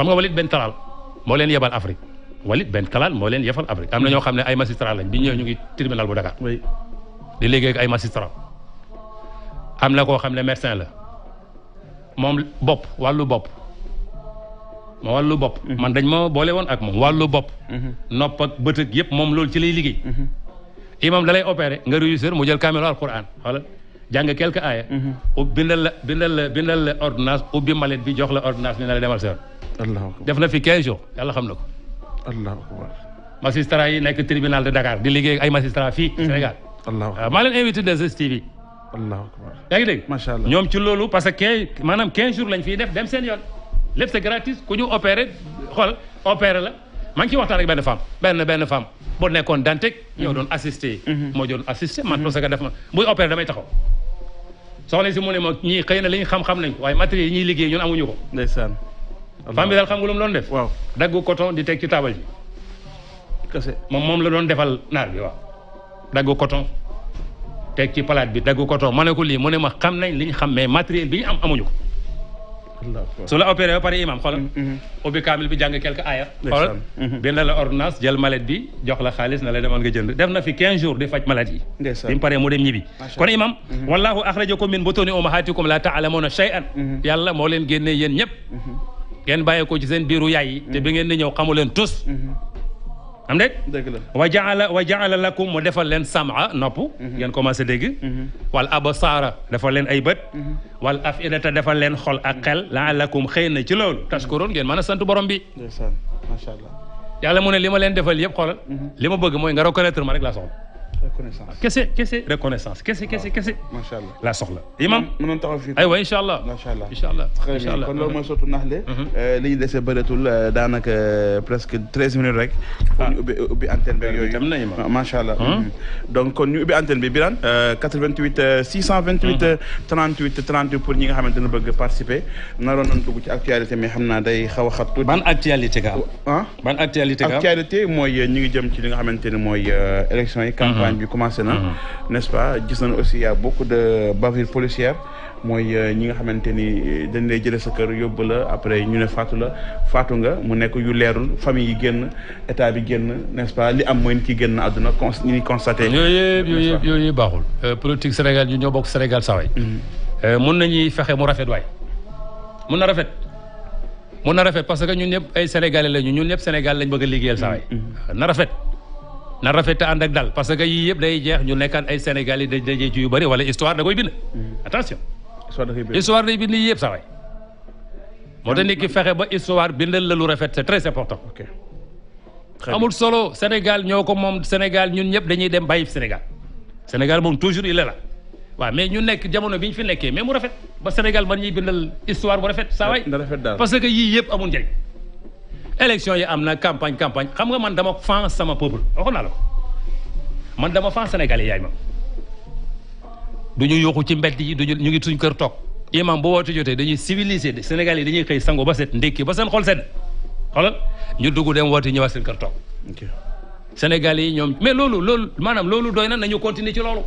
xam nga Walid Ben Talal moo leen yebal Afrique Walid Ben Talal moo leen yebal Afrique am na ñoo xam ne ay magistrat lañ bi ñëwee ñu ngi tribunal bu Dakar di liggéey ak ay magistrat am na koo xam ne médecin la moom bopp wàllu bopp man dañ ma boole woon ak moom wàllu bopp nopp ak bët ak yëpp moom loolu ci lay liggéey imam da lay opéré nga réussir mu jël kaamelu alquran xoolal jàng quelque aaya bindal la ordonnance ubbi malet bi jox la ordonnance ni na la demal sa yoon def na fi 15 jours yàlla xam na ko allahu akbar magistrat yi nekk tribunal de Dakar di liggéey ay magistrat fii Sénégal maa leen invité de 2STV allahu akbar yaa ngi dégg macha allah ñoom ci loolu parce que maanaam 15 jours lañ fiy def dem seen yoon lépp c'est gratis ku ñu opéré xool opéré la maa ngi ciy waxtaan ak benn femme boo nekkoon Dantec ñoo doon assisté moo doon assisté man parce que def ma buy opéré damay taxaw soxna si mu ne ma ñii xëy na li ñu xam nañ ko waaye matériel yi ñuy liggéey ñun amuñu ko ndeysaan femme bi daal xam nga lu mu doon def waaw daggu coton di teg ci taabal ji kese moom la doon defal naar bi waaw daggu coton teg ci palaat bi daggu coton ma ne ko lii mu ne ma xam nañ li ñu xam mais matériel bi ñu am amuñu ko su la opéré ba pare imam xoolal ubbi kaamil bi jàng quelque aaya xoolal bindal la ordonnance jël maladie bi jox la xaalis na la demoon nga jënd def na fi 15 jours di faj maladie yi bi mu paree mu dem ñibbi kon imam wallahu axrajakum min butuni ummahatikum la ta'lamuna shay'an yàlla moo leen génnee yéen ñëpp ngeen bàyyee ko ci seen biiru yaay yi te bi ngeen di ñëw xamu leen tus am dégg dëgg la wa jaala lakum mu defal leen sama nopp ngeen commencé dégg wal absaara defal leen ay bët wal afidata defal leen xol ak xel laalakum xëy na ci loolu tashkurun ngeen mën a sant borom bi ndeysaan macha allah yàlla mu ne li ma leen defal yëpp xoolal li ma bëgg mooy nga reconnaître ma rek laa soxla kese reconnaissance kese macha allah laa soxla imam mënoon taxaw fii aywa incha allah incha allah kon loolu mooy sotu naxle li ñu dese bëreetul daanaka presque 13 minutes rek pour ñu ubbi antenne bi yooyu macha allah donc kon ñu ubbi antenne bi Birane 88 628 38 38 pour ñi nga xamante ne bëgg participer naroon nañ dugg ci actualité mais xam naa day xaw a xat tuuti ban actualité nga am ban actualité mooy ñu ngi jëm ci li nga xamante ne mooy élection yi campagne bi commencé na n'est-ce pas gis nañu aussi y a beaucoup de bavures policières mooy ñi nga xamante ni dañ lay jëlee sa kër yóbbu la après ñu ne faatu nga mu nekk yu leerul famille yi génn état bi génn n'est-ce pas li am mooy nit ki génn àdduna ñu ni constaté yooyu yëpp baaxul politique Sénégal ñu ñoo bokk Sénégal saway mun nañuy fexe mu rafet waay mun na rafet parce que ñun ñëpp ay Sénégalais lañu ñun ñëpp Sénégal lañ bëgg a liggéeyal saway na rafet te ànd ak dal parce que yii yëpp day jeex ñu nekkaan ay Sénégalais day dajee ci yu bëri wala histoire da koy bind attention histoire day bind yii yëpp saway moo tax nit ki fexe ba histoire bindal la lu rafet c'est très important amul solo Sénégal ñoo ko moom Sénégal ñun ñëpp dañuy dem bàyyi Sénégal moom toujours il est là waaw mais ñu nekk jamono bi ñu fi nekkee mais mu rafet ba Sénégal man ñuy bindal histoire bu rafet saway parce que yii yëpp amul njëriñ élection yi am na campagne xam nga man dama fan sama peuple waxoon naa la ko man dama fan sénégalais yaay ma du ñu yuuxu ci mbedd yi ñu ngi suñ kër toog imam bu woote jotee dañuy civilisé sénégalais yi dañuy xëy sango ba set ndékki ba seen xol sedd xoolal ñu dugg dem woote ñëwaat seen kër toog sénégalais yi ñoom mais loolu maanaam loolu doy na nañu continuer ci loolu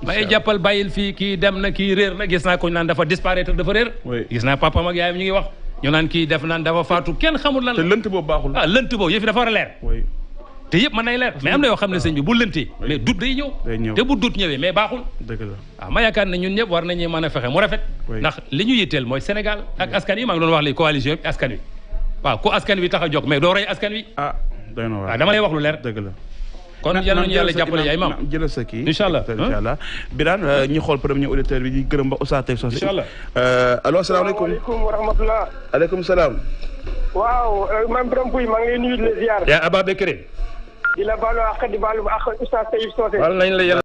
may jàppal bàyyil fii kii dem na kii réer na gis naa ko ñu naan dafa disparaître dafa réer gis naa papam ak yaayam ñu ngi wax ñu naan kii def naan dafa faatu kenn xamul lan la. te lënt boobu baaxul. lënt boobu yëf yi dafa war a leer. te yëpp mën nay leer mais am na yoo xam ne sëñ bi bu lëntee. mais dut day ñëw. te bu dut ñëwee mais baaxul. dëgg la waaw ma yaakaar ne ñun ñëpp war nañu mën a fexe mu rafet. ndax li ñu yitteel mooy Sénégal ak askan wi maa ngi doon wax li coalition bi askan wi waaw ku askan wi tax a jóg mais doo rey askan wi. doy na waar dama lay wax lu leer. dëgg la. kon yàlla nañu yàlla jàppale yaay maam jëlal sa kii incha allah Birane ñu xool premier auditeur bi di gërëm ba Oustaz Taib Socé incha allah allo asalaamaaleykum wa rahmatulah aleykum salaam waaw man Birame Pouye maa ngi lay nuyu di la ziar yaa Aba Bekere di la baalu àq di baalu àq Oustaz Taib Socé wal nañ la